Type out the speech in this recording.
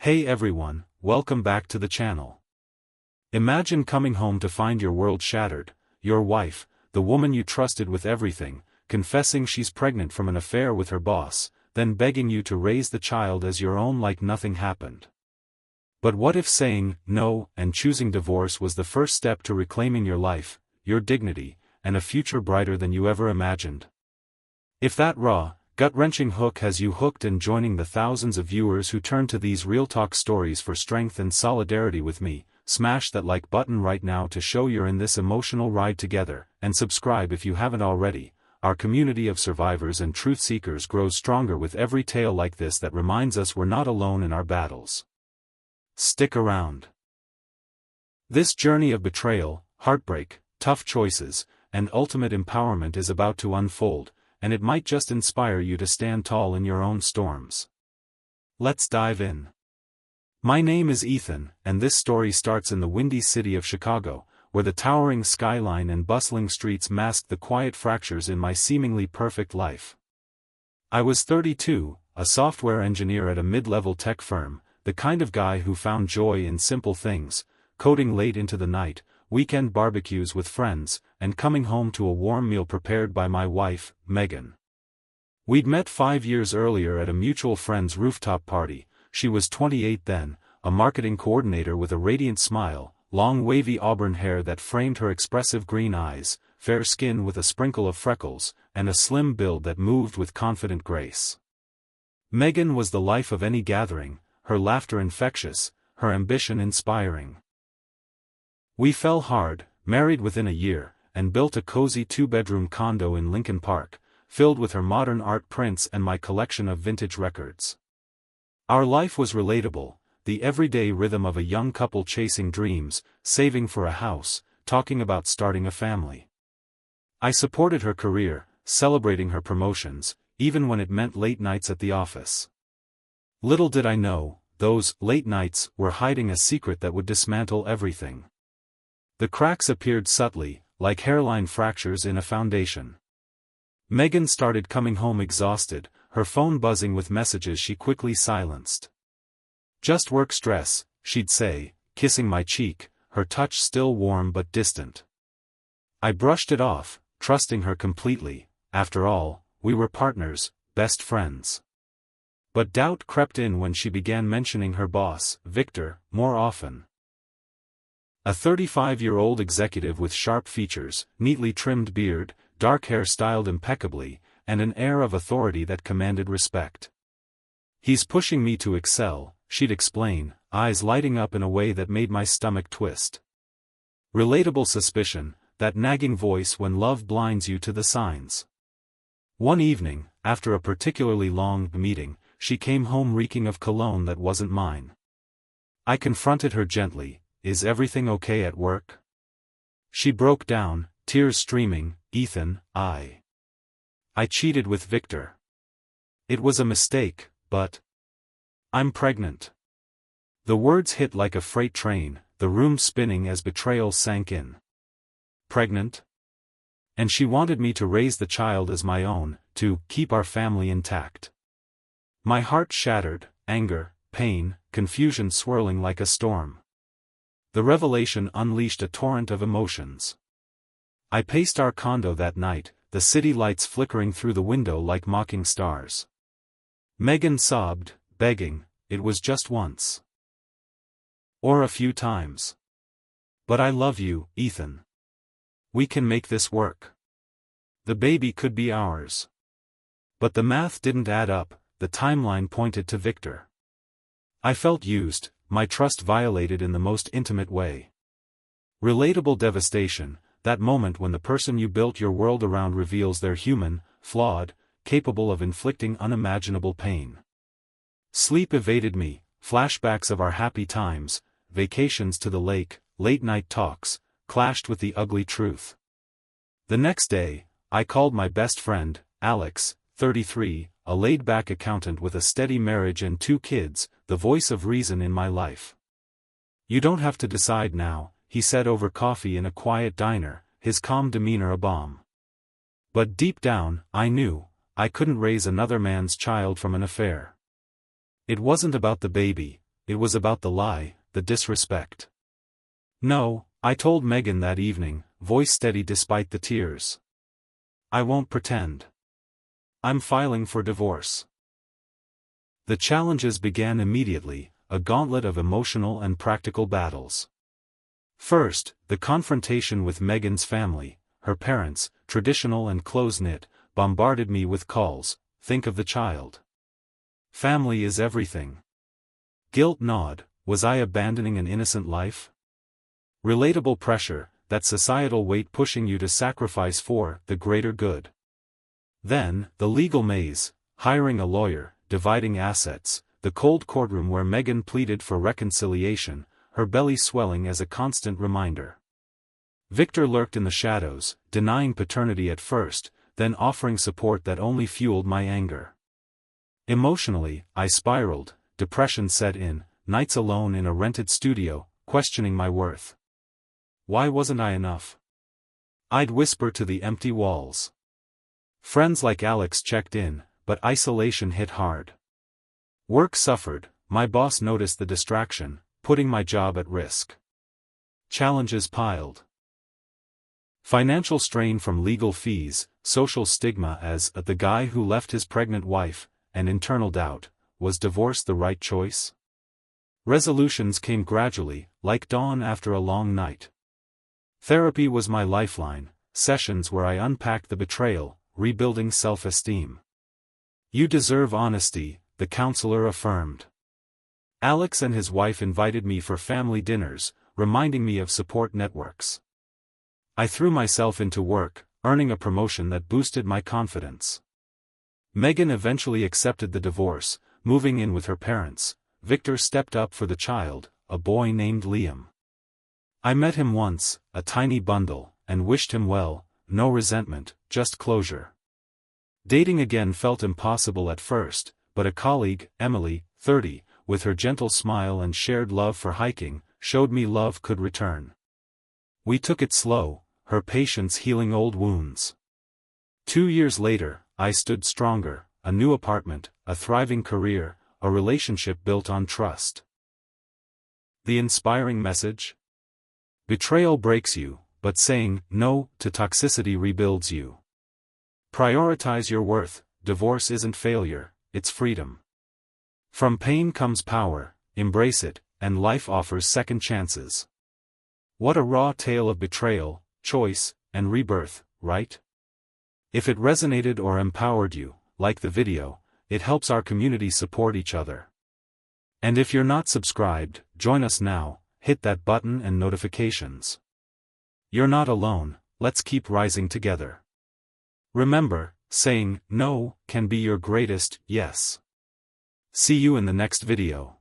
Hey everyone, welcome back to the channel. Imagine coming home to find your world shattered, your wife, the woman you trusted with everything, confessing she's pregnant from an affair with her boss, then begging you to raise the child as your own like nothing happened. But what if saying no and choosing divorce was the first step to reclaiming your life, your dignity, and a future brighter than you ever imagined? If that raw, gut-wrenching hook has you hooked and joining the thousands of viewers who turn to these real talk stories for strength and solidarity with me, smash that like button right now to show you're in this emotional ride together, and subscribe if you haven't already. Our community of survivors and truth seekers grows stronger with every tale like this that reminds us we're not alone in our battles. Stick around. This journey of betrayal, heartbreak, tough choices, and ultimate empowerment is about to unfold, and it might just inspire you to stand tall in your own storms. Let's dive in. My name is Ethan, and this story starts in the windy city of Chicago, where the towering skyline and bustling streets mask the quiet fractures in my seemingly perfect life. I was 32, a software engineer at a mid-level tech firm, the kind of guy who found joy in simple things, coding late into the night, weekend barbecues with friends, and coming home to a warm meal prepared by my wife, Megan. We'd met 5 years earlier at a mutual friend's rooftop party. She was 28 then, a marketing coordinator with a radiant smile, long wavy auburn hair that framed her expressive green eyes, fair skin with a sprinkle of freckles, and a slim build that moved with confident grace. Megan was the life of any gathering, her laughter infectious, her ambition inspiring. We fell hard, married within a year, and built a cozy 2-bedroom condo in Lincoln Park, filled with her modern art prints and my collection of vintage records. Our life was relatable, the everyday rhythm of a young couple chasing dreams, saving for a house, talking about starting a family. I supported her career, celebrating her promotions, even when it meant late nights at the office. Little did I know, those late nights were hiding a secret that would dismantle everything. The cracks appeared subtly, like hairline fractures in a foundation. Megan started coming home exhausted, her phone buzzing with messages she quickly silenced. "Just work stress," she'd say, kissing my cheek, her touch still warm but distant. I brushed it off, trusting her completely. After all, we were partners, best friends. But doubt crept in when she began mentioning her boss, Victor, more often. A 35-year-old executive with sharp features, neatly trimmed beard, dark hair styled impeccably, and an air of authority that commanded respect. "He's pushing me to excel," she'd explain, eyes lighting up in a way that made my stomach twist. Relatable suspicion, that nagging voice when love blinds you to the signs. One evening, after a particularly long meeting, she came home reeking of cologne that wasn't mine. I confronted her gently. "Is everything okay at work?" She broke down, tears streaming. "Ethan, I cheated with Victor. It was a mistake, but I'm pregnant." The words hit like a freight train, the room spinning as betrayal sank in. Pregnant? And she wanted me to raise the child as my own, to keep our family intact. My heart shattered, anger, pain, confusion swirling like a storm. The revelation unleashed a torrent of emotions. I paced our condo that night, the city lights flickering through the window like mocking stars. Megan sobbed, begging, "It was just once. Or a few times. But I love you, Ethan. We can make this work. The baby could be ours." But the math didn't add up, the timeline pointed to Victor. I felt used, my trust violated in the most intimate way. Relatable devastation, that moment when the person you built your world around reveals they're human, flawed, capable of inflicting unimaginable pain. Sleep evaded me, flashbacks of our happy times, vacations to the lake, late-night talks, clashed with the ugly truth. The next day, I called my best friend, Alex, 33, a laid-back accountant with a steady marriage and 2 kids, the voice of reason in my life. "You don't have to decide now," he said over coffee in a quiet diner, his calm demeanor a balm. But deep down, I knew, I couldn't raise another man's child from an affair. It wasn't about the baby, it was about the lie, the disrespect. No, I told Megan that evening, voice steady despite the tears. I won't pretend. I'm filing for divorce. The challenges began immediately, a gauntlet of emotional and practical battles. First, the confrontation with Megan's family. Her parents, traditional and close-knit, bombarded me with calls, think of the child. Family is everything. Guilt gnawed, was I abandoning an innocent life? Relatable pressure, that societal weight pushing you to sacrifice for the greater good. Then, the legal maze, hiring a lawyer, dividing assets, the cold courtroom where Megan pleaded for reconciliation, her belly swelling as a constant reminder. Victor lurked in the shadows, denying paternity at first, then offering support that only fueled my anger. Emotionally, I spiraled, depression set in, nights alone in a rented studio, questioning my worth. Why wasn't I enough? I'd whisper to the empty walls. Friends like Alex checked in, but isolation hit hard. Work suffered, my boss noticed the distraction, putting my job at risk. Challenges piled. Financial strain from legal fees, social stigma as the guy who left his pregnant wife, and internal doubt, was divorce the right choice? Resolutions came gradually, like dawn after a long night. Therapy was my lifeline, sessions where I unpacked the betrayal, rebuilding self-esteem. You deserve honesty, the counselor affirmed. Alex and his wife invited me for family dinners, reminding me of support networks. I threw myself into work, earning a promotion that boosted my confidence. Megan eventually accepted the divorce, moving in with her parents. Victor stepped up for the child, a boy named Liam. I met him once, a tiny bundle, and wished him well, no resentment, just closure. Dating again felt impossible at first, but a colleague, Emily, 30, with her gentle smile and shared love for hiking, showed me love could return. We took it slow, her patience healing old wounds. 2 years later, I stood stronger, a new apartment, a thriving career, a relationship built on trust. The inspiring message? Betrayal breaks you, but saying no to toxicity rebuilds you. Prioritize your worth, divorce isn't failure, it's freedom. From pain comes power, embrace it, and life offers second chances. What a raw tale of betrayal, choice, and rebirth, right? If it resonated or empowered you, like the video, it helps our community support each other. And if you're not subscribed, join us now, hit that button and notifications. You're not alone, let's keep rising together. Remember, saying no can be your greatest yes. See you in the next video.